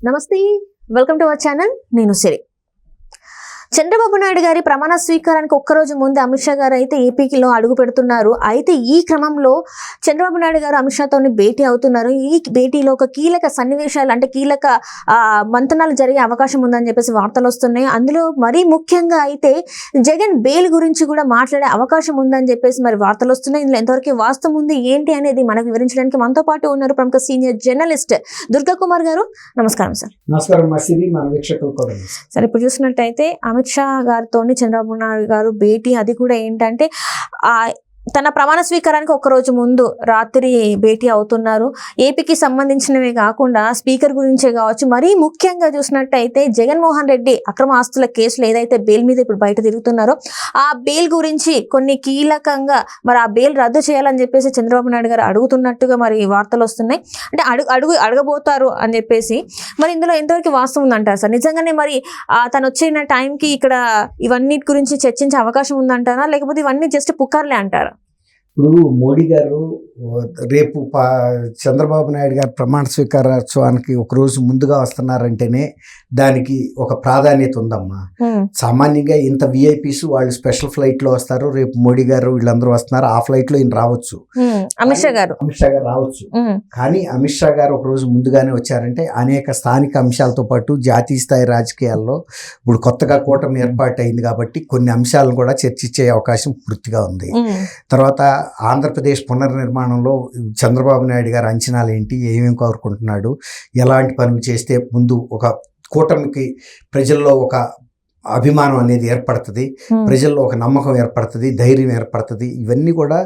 నమస్తే, welcome to our channel. నేను సిరి. చంద్రబాబు నాయుడు గారి ప్రమాణ స్వీకారానికి ఒక్కరోజు ముందు అమిత్ షా గారు అయితే ఏపీలో అడుగు పెడుతున్నారు. అయితే ఈ క్రమంలో చంద్రబాబు నాయుడు గారు అమిత్ షాతో భేటీ అవుతున్నారు. ఈ భేటీలో ఒక కీలక సన్నివేశాలు అంటే కీలక మంతనాలు జరిగే అవకాశం ఉందని చెప్పేసి వార్తలు వస్తున్నాయి. అందులో మరీ ముఖ్యంగా అయితే జగన్ బెయిల్ గురించి కూడా మాట్లాడే అవకాశం ఉందని చెప్పేసి మరి వార్తలు వస్తున్నాయి. ఇందులో ఎంతవరకు వాస్తవం ఉంది ఏంటి అనేది మనకు వివరించడానికి మనతో పాటు ఉన్నారు ప్రముఖ సీనియర్ జర్నలిస్ట్ దుర్గా కుమార్ గారు. నమస్కారం సార్. నమస్కారం మన వీక్షకులు కూడా. సార్, ఇప్పుడు చూసినట్టయితే అమిత్ షా గారితో చంద్రబాబు నాయుడు గారు భేటీ, అది కూడా ఏంటంటే తన ప్రమాణ స్వీకారానికి ఒక్కరోజు ముందు రాత్రి భేటీ అవుతున్నారు. ఏపీకి సంబంధించినవే కాకుండా స్పీకర్ గురించే కావచ్చు, మరీ ముఖ్యంగా చూసినట్టయితే జగన్మోహన్ రెడ్డి అక్రమ ఆస్తుల కేసులు ఏదైతే బెయిల్ మీద ఇప్పుడు బయట తిరుగుతున్నారో ఆ బెయిల్ గురించి కొన్ని కీలకంగా మరి ఆ బెయిల్ రద్దు చేయాలని చెప్పేసి చంద్రబాబు నాయుడు గారు అడుగుతున్నట్టుగా మరి వార్తలు వస్తున్నాయి. అంటే అడగబోతారు అని చెప్పేసి మరి ఇందులో ఎంతవరకు వాస్తవం ఉందంటారు సార్? నిజంగానే మరి తను వచ్చిన టైంకి ఇక్కడ ఇవన్నీ గురించి చర్చించే అవకాశం ఉందంటారా, లేకపోతే ఇవన్నీ జస్ట్ పుకార్లే అంటారా? ఇప్పుడు మోడీ గారు రేపు చంద్రబాబు నాయుడు గారు ప్రమాణ స్వీకారోత్సవానికి ఒక రోజు ముందుగా వస్తున్నారంటేనే దానికి ఒక ప్రాధాన్యత ఉందమ్మా. సామాన్యంగా ఇంత విఐపీస్ వాళ్ళు స్పెషల్ ఫ్లైట్ లో వస్తారు. రేపు మోడీ గారు వీళ్ళందరూ వస్తున్నారు, ఆ ఫ్లైట్ లో ఈయన రావచ్చు, అమిత్ షా గారు రావచ్చు. కానీ అమిత్ షా గారు ఒక రోజు ముందుగానే వచ్చారంటే అనేక స్థానిక అంశాలతో పాటు జాతీయ స్థాయి రాజకీయాల్లో ఇప్పుడు కొత్తగా కూటమి ఏర్పాటు అయింది కాబట్టి కొన్ని అంశాలను కూడా చర్చించే అవకాశం పూర్తిగా ఉంది. తర్వాత ఆంధ్రప్రదేశ్ పునర్నిర్మాణంలో చంద్రబాబు నాయుడు గారు అంచనాలు ఏంటి, ఏమేమి కోరుకుంటున్నాడు, ఎలాంటి పనులు చేస్తే ముందు ఒక కూటమికి ప్రజల్లో ఒక అభిమానం అనేది ఏర్పడుతుంది, ప్రజల్లో ఒక నమ్మకం ఏర్పడుతుంది, ధైర్యం ఏర్పడుతుంది. ఇవన్నీ కూడా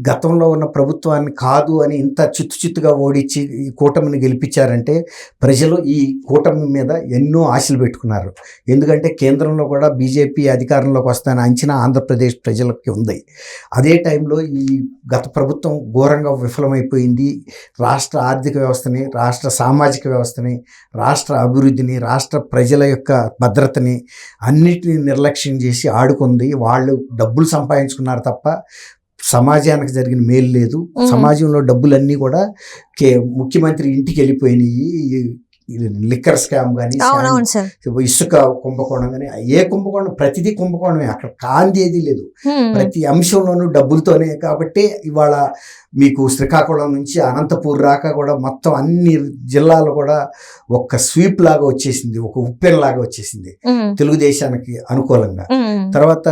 గతంలో ఉన్న ప్రభుత్వాన్ని కాదు అని ఇంత చిత్తుగా ఓడించి ఈ కూటమిని గెలిపించారంటే ప్రజలు ఈ కూటమి మీద ఎన్నో ఆశలు పెట్టుకున్నారు. ఎందుకంటే కేంద్రంలో కూడా బీజేపీ అధికారంలోకి వస్తాయని అంచనా ఆంధ్రప్రదేశ్ ప్రజలకి ఉంది. అదే టైంలో ఈ గత ప్రభుత్వం ఘోరంగా విఫలమైపోయింది. రాష్ట్ర ఆర్థిక వ్యవస్థని, రాష్ట్ర సామాజిక వ్యవస్థని, రాష్ట్ర అభివృద్ధిని, రాష్ట్ర ప్రజల యొక్క భద్రతని అన్నిటిని నిర్లక్ష్యం చేసి ఆడుకుంది. వాళ్ళు డబ్బులు సంపాదించుకున్నారు తప్ప సమాజానికి జరిగిన మేలు లేదు. సమాజంలో డబ్బులన్నీ కూడా ముఖ్యమంత్రి ఇంటికి వెళ్ళిపోయినాయి. లిక్కర్ స్కామ్ కానీ, ఇసుక కుంభకోణం కానీ, ఏ కుంభకోణం ప్రతిదీ కుంభకోణమే. అక్కడ కాంతి ఏది లేదు, ప్రతి అంశంలోనూ డబ్బులతోనే. కాబట్టి ఇవాళ మీకు శ్రీకాకుళం నుంచి అనంతపూర్ రాక కూడా మొత్తం అన్ని జిల్లాలు కూడా ఒక స్వీప్ లాగా వచ్చేసింది, ఒక ఉప్పెన్ లాగా వచ్చేసింది తెలుగుదేశానికి అనుకూలంగా. తర్వాత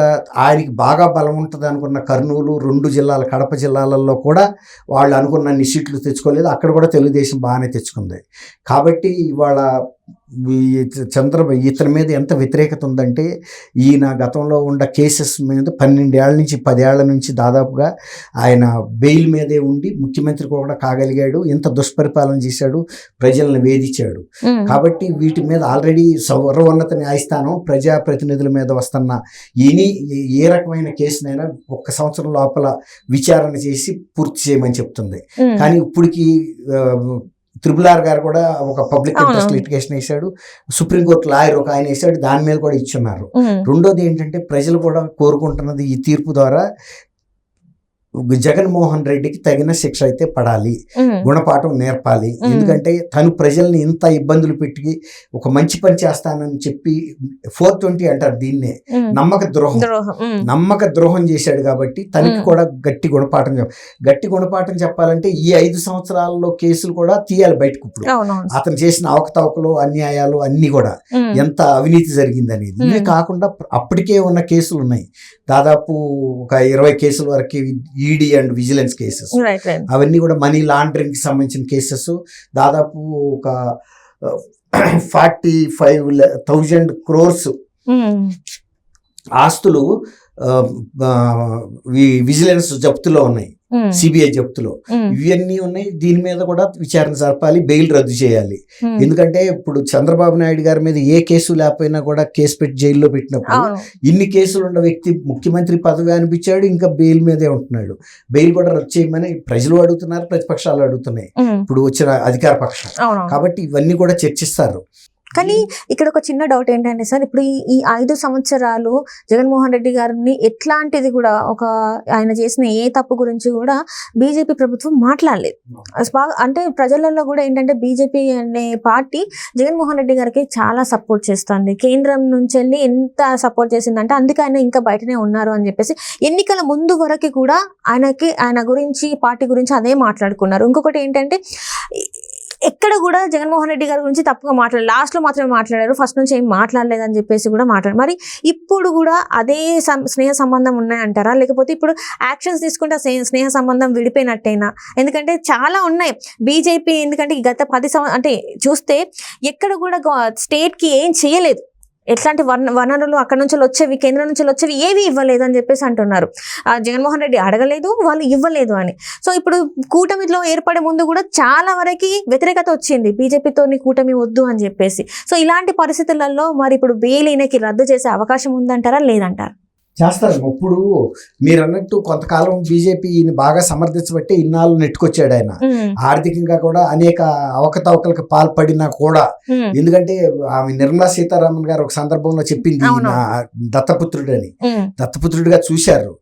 ఆయనకి బాగా బలం ఉంటుంది అనుకున్న కర్నూలు, 2 జిల్లాల కడప జిల్లాలలో కూడా వాళ్ళు అనుకున్న సీట్లు తెచ్చుకోలేదు. అక్కడ కూడా తెలుగుదేశం బాగానే తెచ్చుకుంది. కాబట్టి ఇవాళ ఇతని మీద ఎంత వ్యతిరేకత ఉందంటే ఈయన గతంలో ఉన్న కేసెస్ మీద 12 ఏళ్ల నుంచి 10 ఏళ్ల నుంచి దాదాపుగా ఆయన బెయిల్ మీదే ఉండి ముఖ్యమంత్రి కూడా కాగలిగాడు. ఎంత దుష్పరిపాలన చేశాడు, ప్రజలను వేధించాడు. కాబట్టి వీటి మీద ఆల్రెడీ సర్వోన్నత న్యాయస్థానం ప్రజాప్రతినిధుల మీద వస్తున్న ఏ రకమైన కేసునైనా 1 సంవత్సరం లోపల విచారణ చేసి పూర్తి చేయమని చెప్తుంది. కానీ ఇప్పటికి RRR గారు కూడా ఒక పబ్లిక్ ఇంట్రెస్ట్ లిటిగేషన్ వేశాడు. సుప్రీంకోర్టు లాయర్ ఒక ఆయన వేశాడు, దాని మీద కూడా ఇచ్చున్నారు. రెండోది ఏంటంటే ప్రజలు కూడా కోరుకుంటున్నది ఈ తీర్పు ద్వారా జగన్మోహన్ రెడ్డికి తగిన శిక్ష అయితే పడాలి, గుణపాఠం నేర్పాలి. ఎందుకంటే తను ప్రజల్ని ఇంత ఇబ్బందులు పెట్టి ఒక మంచి పని చేస్తానని చెప్పి 420 అంటారు దీన్నే, నమ్మక ద్రోహం చేశాడు. కాబట్టి తనకి కూడా గట్టి గుణపాఠం చెప్పాలంటే ఈ 5 సంవత్సరాల్లో కేసులు కూడా తీయాలి బయటకు. ఇప్పుడు అతను చేసిన అవకతవకలు, అన్యాయాలు అన్ని కూడా ఎంత అవినీతి జరిగింది అనేది. ఇవే కాకుండా అప్పటికే ఉన్న కేసులు ఉన్నాయి, దాదాపు ఒక 20 కేసుల వరకు ఈడీ అండ్ విజిలెన్స్ కేసెస్. అవన్నీ కూడా మనీ లాండరింగ్ కి సంబంధించిన కేసెస్. దాదాపు ఒక 45,000 crores ఆస్తులు విజిలెన్స్ జప్తులో ఉన్నాయి, సిబిఐ జప్తులో ఇవన్నీ ఉన్నాయి. దీని మీద కూడా విచారణ జరపాలి, బెయిల్ రద్దు చేయాలి. ఎందుకంటే ఇప్పుడు చంద్రబాబు నాయుడు గారి మీద ఏ కేసు లేకపోయినా కూడా కేసు పెట్టి జైల్లో పెట్టినప్పుడు ఇన్ని కేసులు ఉన్న వ్యక్తి ముఖ్యమంత్రి పదవి అనిపించాడు, ఇంకా బెయిల్ మీదే ఉంటున్నాడు. బెయిల్ కూడా రద్దు చేయమని ప్రజలు అడుగుతున్నారు, ప్రతిపక్షాలు అడుగుతున్నాయి, ఇప్పుడు వచ్చిన అధికార పక్షం. కాబట్టి ఇవన్నీ కూడా చర్చిస్తారు. కానీ ఇక్కడ ఒక చిన్న డౌట్ ఏంటంటే సార్, ఇప్పుడు ఈ 5 సంవత్సరాలు జగన్మోహన్ రెడ్డి గారిని ఎట్లాంటిది కూడా ఆయన చేసిన ఏ తప్పు గురించి కూడా బీజేపీ ప్రభుత్వం మాట్లాడలేదు. అంటే ప్రజలలో కూడా ఏంటంటే బీజేపీ అనే పార్టీ జగన్మోహన్ రెడ్డి గారికి చాలా సపోర్ట్ చేస్తుంది. కేంద్రం నుంచి వెళ్ళి ఎంత సపోర్ట్ చేసిందంటే అందుకే ఆయన ఇంకా బయటనే ఉన్నారు అని చెప్పేసి ఎన్నికల ముందు వరకు కూడా ఆయన గురించి పార్టీ గురించి అదే మాట్లాడుకున్నారు. ఇంకొకటి ఏంటంటే ఎక్కడ కూడా జగన్మోహన్ రెడ్డి గారి గురించి తప్పుగా మాట్లాడారు, లాస్ట్లో మాత్రమే మాట్లాడారు, ఫస్ట్ నుంచి ఏం మాట్లాడలేదని చెప్పేసి కూడా మాట్లాడారు. మరి ఇప్పుడు కూడా అదే స్నేహ సంబంధం ఉన్నాయంటారా, లేకపోతే ఇప్పుడు యాక్షన్స్ తీసుకుంటే స్నేహ సంబంధం విడిపోయినట్టేనా? ఎందుకంటే చాలా ఉన్నాయి బీజేపీ, ఎందుకంటే గత 10 అంటే చూస్తే ఎక్కడ కూడా స్టేట్కి ఏం చేయలేదు, ఎట్లాంటి వనరులు అక్కడ నుంచి వచ్చేవి, కేంద్రం నుంచి వచ్చేవి ఏవి ఇవ్వలేదు అని చెప్పేసి అంటున్నారు. జగన్మోహన్ రెడ్డి అడగలేదు, వాళ్ళు ఇవ్వలేదు అని. సో ఇప్పుడు కూటమిలో ఏర్పడే ముందు కూడా చాలా వరకు వ్యతిరేకత వచ్చింది, బీజేపీతో కూటమి వద్దు అని చెప్పేసి. సో ఇలాంటి పరిస్థితులలో మరి ఇప్పుడు బెయిల్ ఈయనకి రద్దు చేసే అవకాశం ఉందంటారా, లేదంటారా? చేస్తారు. ఇప్పుడు మీరు అన్నట్టు కొంతకాలం బీజేపీ ఈయన బాగా సమర్థించబట్టి ఇన్నాళ్ళు నెట్టుకొచ్చాడు ఆయన. ఆర్థికంగా కూడా అనేక అవకతవకలకు పాల్పడినా కూడా, ఎందుకంటే ఆమె నిర్మలా సీతారామన్ గారు ఒక సందర్భంలో చెప్పింది దత్తపుత్రుడిగా చూశారు.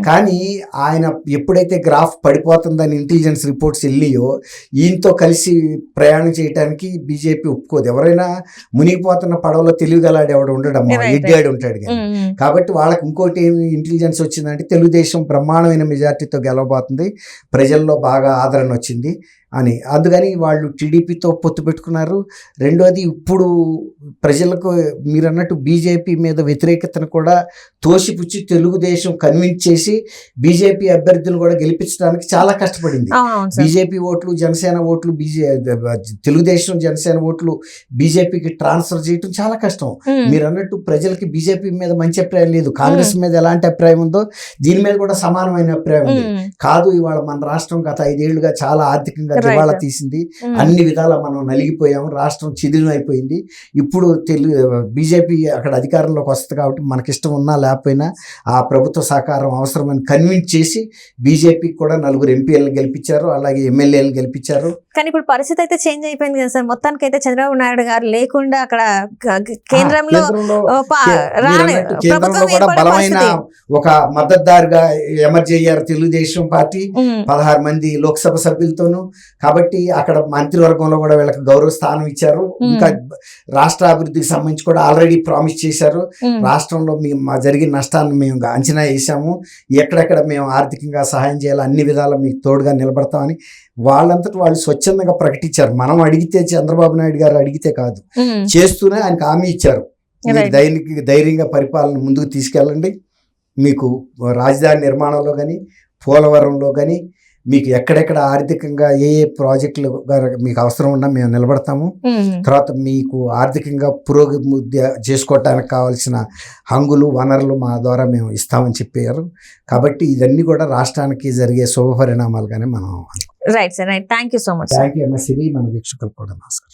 కానీ ఆయన ఎప్పుడైతే గ్రాఫ్ పడిపోతుందని ఇంటెలిజెన్స్ రిపోర్ట్స్ వెళ్ళియో ఈయనతో కలిసి ప్రయాణం చేయడానికి బీజేపీ ఒప్పుకోదు. ఎవరైనా మునిగిపోతున్న పడవలో తెలివిగలాడు ఎవడు ఉండడమ్మా, ఎడ్డాడు ఉంటాడు. కాబట్టి వాళ్ళకి ఇంకోటి ఇంటెలిజెన్స్ వచ్చిందంటే తెలుగుదేశం బ్రహ్మాండమైన మెజార్టీతో గెలవబోతుంది, ప్రజల్లో బాగా ఆదరణ వచ్చింది అని. అందుకని వాళ్ళు టీడీపీతో పొత్తు పెట్టుకున్నారు. రెండోది, ఇప్పుడు ప్రజలకు మీరు అన్నట్టు బీజేపీ మీద వ్యతిరేకతను కూడా తోసిపుచ్చి తెలుగుదేశం కన్విన్స్ చేసి బీజేపీ అభ్యర్థులను కూడా గెలిపించడానికి చాలా కష్టపడింది. బీజేపీ ఓట్లు, జనసేన ఓట్లు, తెలుగుదేశం జనసేన ఓట్లు బీజేపీకి ట్రాన్స్ఫర్ చేయడం చాలా కష్టం. మీరు అన్నట్టు ప్రజలకి బీజేపీ మీద మంచి అభిప్రాయం లేదు, కాంగ్రెస్ మీద ఎలాంటి అభిప్రాయం ఉందో దీని మీద కూడా సమానమైన అభిప్రాయం ఉంది. కాదు, ఇవాళ మన రాష్ట్రం గత 5 ఏళ్లుగా చాలా ఆర్థికంగా దివాళా తీసింది, అన్ని విధాలా మనం నలిగిపోయాము, రాష్ట్రం చిదిలం అయిపోయింది. ఇప్పుడు బీజేపీ అక్కడ అధికారంలోకి వస్తుంది కాబట్టి మనకిష్టం ఉన్నా లేకపోయినా ఆ ప్రభుత్వ సహకారం అవసరమని కన్విన్స్ చేసి బీజేపీకి కూడా 4 ఎంపీలను గెలిపించారు, అలాగే ఎమ్మెల్యేలను గెలిపించారు. కానీ ఇప్పుడు పరిస్థితి అయితే చేంజ్ అయిపోయింది కదా సార్. మొత్తానికి అయితే చంద్రబాబు నాయుడు గారు లేకుండా అక్కడ కేంద్రంలో కూడా బలమైన ఒక మద్దతుదారుగా ఎమర్జ్ అయ్యారు తెలుగుదేశం పార్టీ 16 మంది లోక్సభ సభ్యులతోనూ. కాబట్టి అక్కడ మంత్రివర్గంలో కూడా వీళ్ళకి గౌరవ స్థానం ఇచ్చారు. ఇంకా రాష్ట్ర అభివృద్ధికి సంబంధించి కూడా ఆల్రెడీ ప్రామిస్ చేశారు. రాష్ట్రంలో మేము జరిగిన నష్టాన్ని మేము అంచనా వేసాము, ఎక్కడెక్కడ మేము ఆర్థికంగా సహాయం చేయాలి, అన్ని విధాలా మీకు తోడుగా నిలబడతామని వాళ్ళంతటి వాళ్ళు స్వచ్ఛందంగా ప్రకటించారు. మనం అడిగితే, చంద్రబాబు నాయుడు గారు అడిగితే కాదు, చేస్తూనే ఆయనకు హామీ ఇచ్చారు, ధైర్యంగా పరిపాలన ముందుకు తీసుకెళ్ళండి, మీకు రాజధాని నిర్మాణంలో కానీ పోలవరంలో కానీ మీకు ఎక్కడెక్కడ ఆర్థికంగా ఏ ప్రాజెక్టులు మీకు అవసరం ఉన్నా మేము నిలబడతాము, తర్వాత మీకు ఆర్థికంగా పురోగతి చేసుకోవటానికి కావాల్సిన హంగులు వనరులు మా ద్వారా మేము ఇస్తామని చెప్పారు. కాబట్టి ఇవన్నీ కూడా రాష్ట్రానికి జరిగే శుభ పరిణామాలుగానే మనం. Right sir, right. Thank you so much. Thank you MSc. మన వీక్షకులు కూడా నమస్కారం.